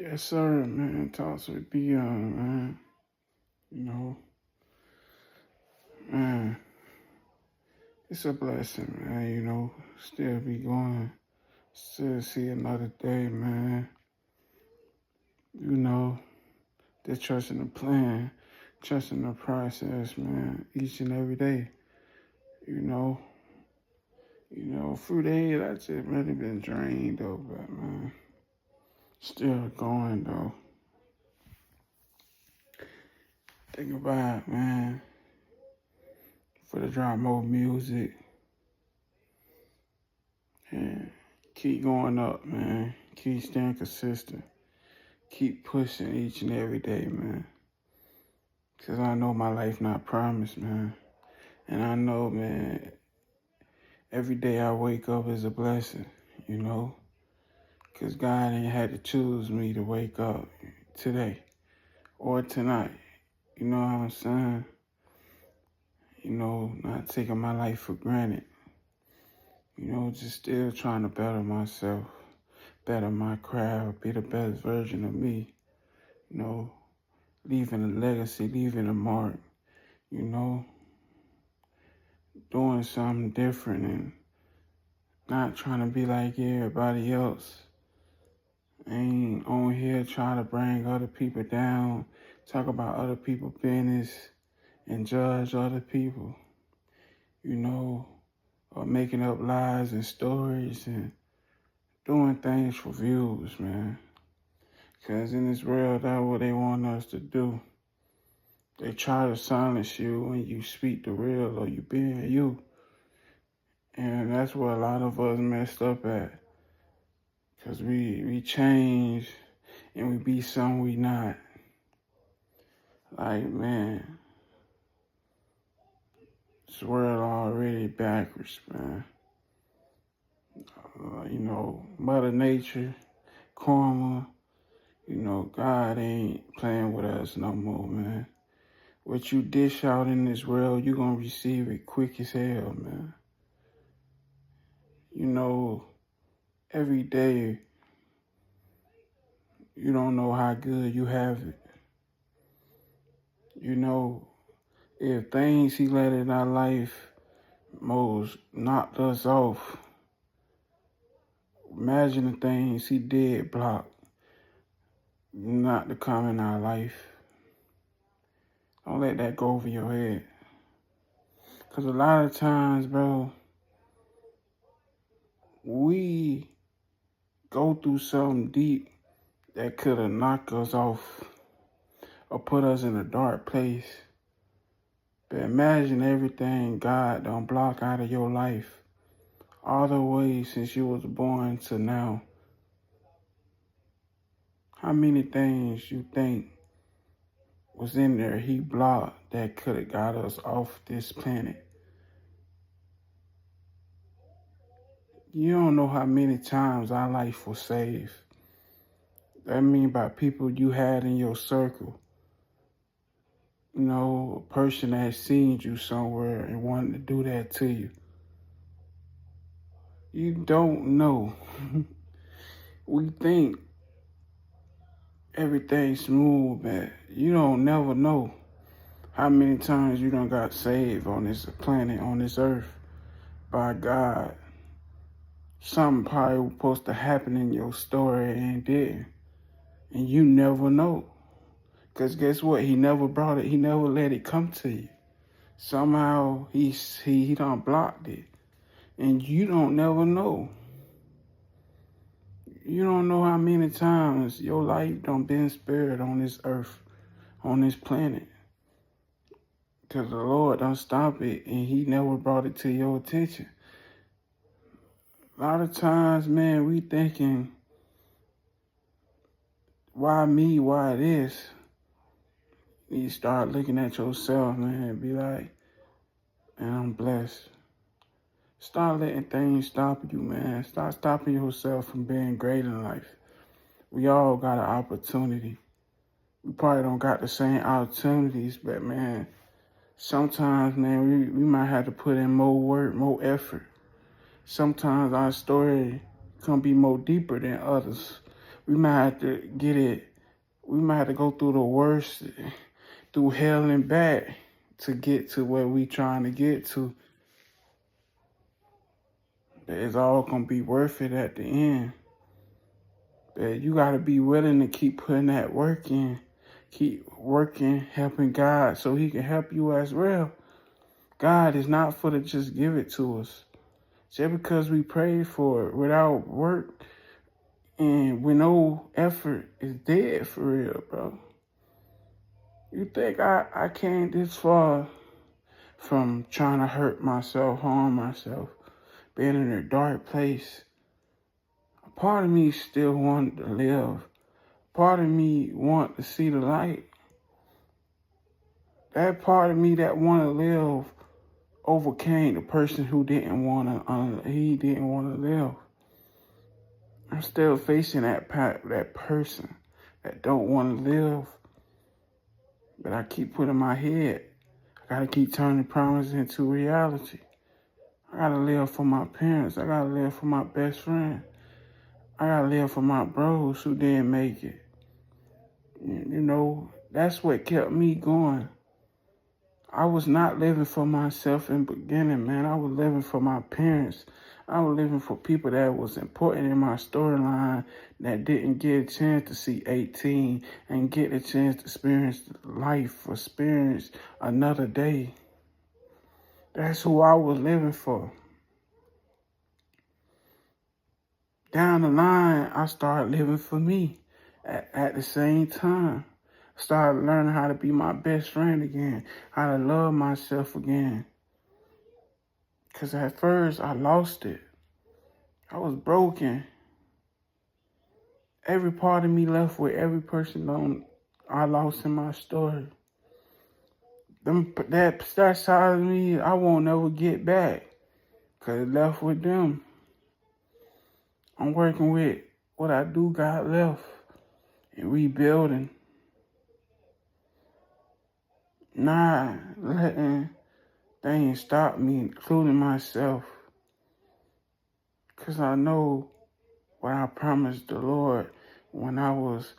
Yes, sir, man. Talks with Dion, man. You know, man, it's a blessing, man. Still be going, still see another day, man. You know, just trusting the plan, trusting the process, man. Each and every day, you know, through the years, I just really been drained though, but man, still going though. Think about it, man. For the drop more music. And keep going up, man. Keep staying consistent. Keep pushing each and every day, man. Because I know my life not promised, man. And I know, man, every day I wake up is a blessing, you know. Because God ain't had to choose me to wake up today or tonight. You know what I'm saying? Not taking my life for granted. Just still trying to better myself, better my craft, be the best version of me. Leaving a legacy, leaving a mark, doing something different and not trying to be like everybody else. Ain't on here trying to bring other people down, talk about other people's business and judge other people, or making up lies and stories and doing things for views, man. Because in this world, that's what they want us to do. They try to silence you when you speak the real or you being you. And that's where a lot of us messed up at. Because we change and we be something we not. Like, man, this world already backwards, man. Mother Nature, karma, God ain't playing with us no more, man. What you dish out in this world, you gonna receive it quick as hell, man. Every day, you don't know how good you have it. If things he let in our life most knocked us off, imagine the things he did block not to come in our life. Don't let that go over your head. Because a lot of times, bro, we go through something deep that could have knocked us off or put us in a dark place. But imagine everything God done block out of your life all the way since you was born to now. How many things you think was in there he blocked that could have got us off this planet? You don't know how many times our life was saved. I mean by people you had in your circle. A person that seen you somewhere and wanted to do that to you. You don't know. We think everything's smooth, but you don't never know how many times you done got saved on this planet, on this earth, by God. Something probably was supposed to happen in your story and didn't. And you never know. Because guess what? He never brought it. He never let it come to you. Somehow he done blocked it. And you don't never know. You don't know how many times your life done been spared on this earth, on this planet. Because the Lord done stop it and he never brought it to your attention. A lot of times, man, we thinking, why me, why this? You start looking at yourself, man, and be like, man, I'm blessed. Start letting things stop you, man. Start stopping yourself from being great in life. We all got an opportunity. We probably don't got the same opportunities, but man, sometimes, man, we might have to put in more work, more effort. Sometimes our story can be more deeper than others. We might have to get it. We might have to go through the worst, through hell and back to get to where we trying to get to. But it's all gonna be worth it at the end. But you gotta be willing to keep putting that work in. Keep working, helping God so he can help you as well. God is not for to just give it to us. Just because we pray for it without work and with no effort is dead for real, bro. You think I came this far from trying to hurt myself, harm myself, being in a dark place? A part of me still wanted to live. Part of me want to see the light. That part of me that want to live overcame the person who didn't want to live. I'm still facing that person that don't want to live. But I keep putting my head. I gotta keep turning promise into reality. I gotta live for my parents. I gotta live for my best friend. I gotta live for my bros who didn't make it. You know, that's what kept me going. I was not living for myself in the beginning, man. I was living for my parents. I was living for people that was important in my storyline that didn't get a chance to see 18 and get a chance to experience life, experience another day. That's who I was living for. Down the line, I started living for me at the same time. I started learning how to be my best friend again, how to love myself again. Because at first, I lost it. I was broken. Every part of me left with every person I lost in my story. That side of me, I won't never get back. Because it left with them. I'm working with what I do got left and rebuilding. Not letting things stop me, including myself. Because I know what I promised the Lord when I was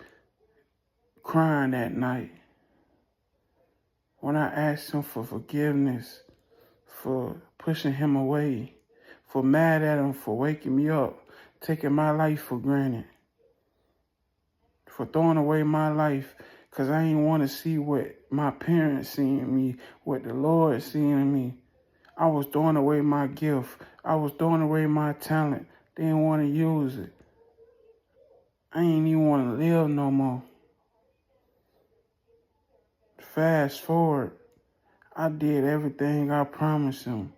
crying that night. When I asked him for forgiveness, for pushing him away, for mad at him for waking me up, taking my life for granted, for throwing away my life because I didn't want to see what my parents seen in me, what the Lord seen in me. I was throwing away my gift. I was throwing away my talent. Didn't want to use it. I ain't even want to live no more. Fast forward, I did everything I promised him.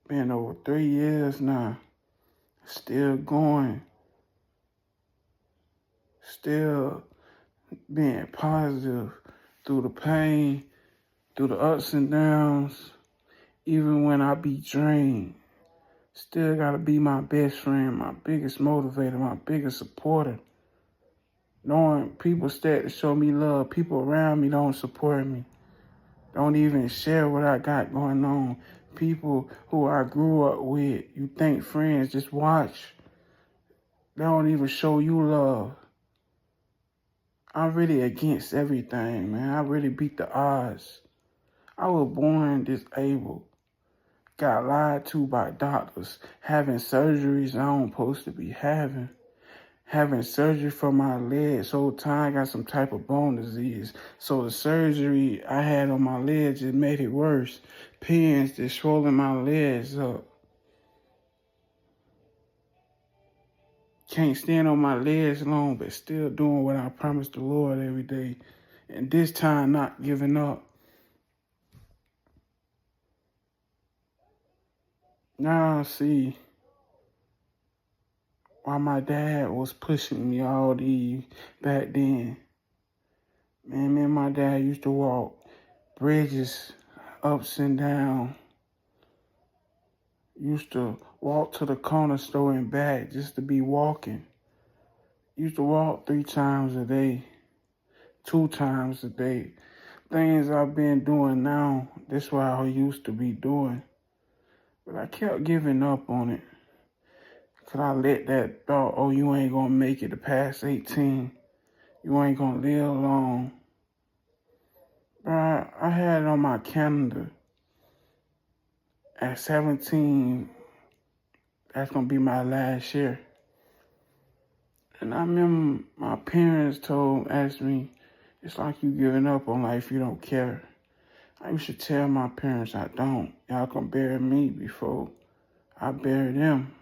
Been over 3 years now. Still going. Still being positive through the pain, through the ups and downs, even when I be drained. Still gotta be my best friend, my biggest motivator, my biggest supporter. Knowing people start to show me love, people around me don't support me. Don't even share what I got going on. People who I grew up with, you think friends, just watch. They don't even show you love. I'm really against everything, man. I really beat the odds. I was born disabled. Got lied to by doctors. Having surgeries I don't supposed to be having. Having surgery for my legs. Whole time I got some type of bone disease. So the surgery I had on my legs just made it worse. Pins just swollen my legs up. Can't stand on my legs long, but still doing what I promised the Lord every day. And this time not giving up. Now I see why my dad was pushing me all these back then. Man, me and my dad used to walk bridges ups and down. Used to walk to the corner store and back just to be walking. Used to walk 3 times a day, 2 times a day. Things I've been doing now, that's what I used to be doing. But I kept giving up on it. Could I let that thought, oh, you ain't gonna make it to past 18. You ain't gonna live long. Bro, I had it on my calendar. At 17, that's gonna be my last year. And I remember my parents asked me, it's like you giving up on life, you don't care. I used to tell my parents I don't. Y'all can bury me before I bury them.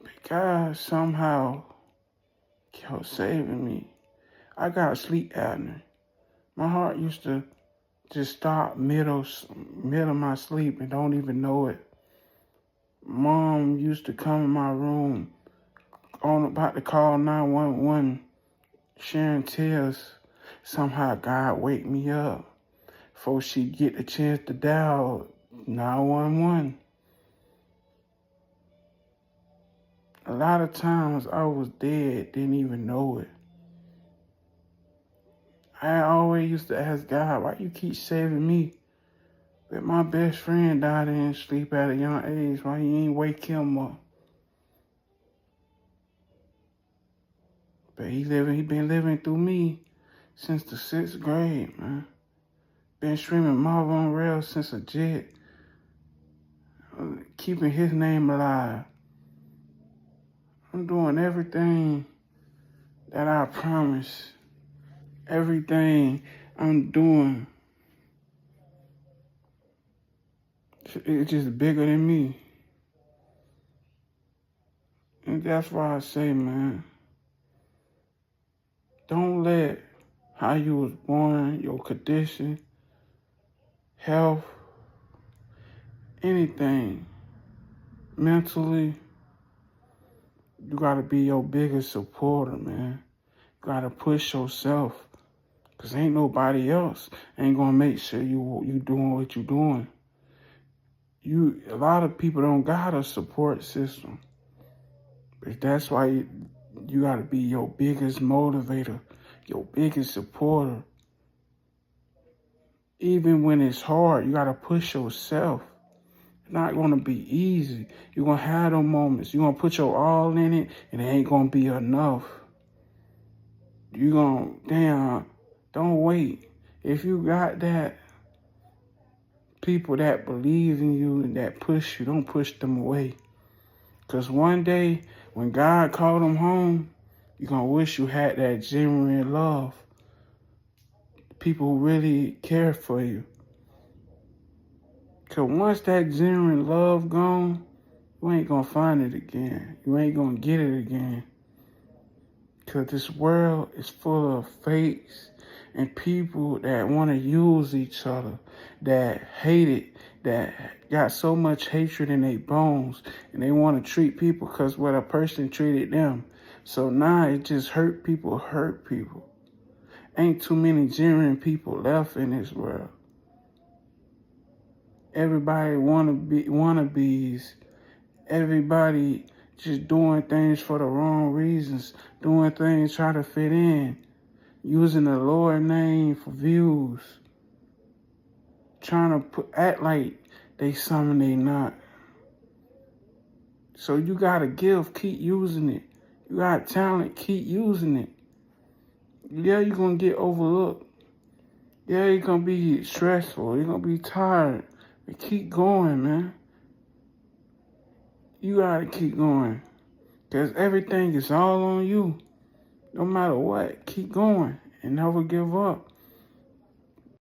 But God somehow kept saving me. I got sleep apnea. My heart used to just stop middle of my sleep and don't even know it. Mom used to come in my room about to call 911, sharing tears. Somehow God wake me up before she get the chance to dial 911. A lot of times I was dead, didn't even know it. I always used to ask God, why you keep saving me? But my best friend died in sleep at a young age. Why you ain't wake him up? But he been living through me since the 6th grade, man. Been streaming Marvel on Rail since a jet. Keeping his name alive. I'm doing everything that I promised. Everything I'm doing, it's just bigger than me. And that's why I say, man, don't let how you was born, your condition, health, anything, mentally, you gotta be your biggest supporter, man. You gotta push yourself. Cause ain't nobody else ain't gonna make sure you doing what you doing. A lot of people don't got a support system. But that's why you gotta be your biggest motivator, your biggest supporter. Even when it's hard, you gotta push yourself. It's not gonna be easy. You're gonna have those moments. You're gonna put your all in it, and it ain't gonna be enough. Don't wait. If you got that, people that believe in you and that push you, don't push them away. Because one day, when God called them home, you're going to wish you had that genuine love. People who really care for you. Because once that genuine love gone, you ain't going to find it again. You ain't going to get it again. Because this world is full of fakes and people that want to use each other, that hate it, that got so much hatred in their bones, and they want to treat people because what a person treated them. So now it just hurt people. Ain't too many genuine people left in this world. Everybody wannabes. Everybody just doing things for the wrong reasons, doing things try to fit in, using the Lord name for views, trying to act like they something they not. So you gotta keep using it. You got talent, keep using it. Yeah, you're gonna get overlooked. Yeah, you're gonna be stressful. You're gonna be tired. But keep going, man. You gotta keep going. Because everything is all on you. No matter what, keep going and never give up.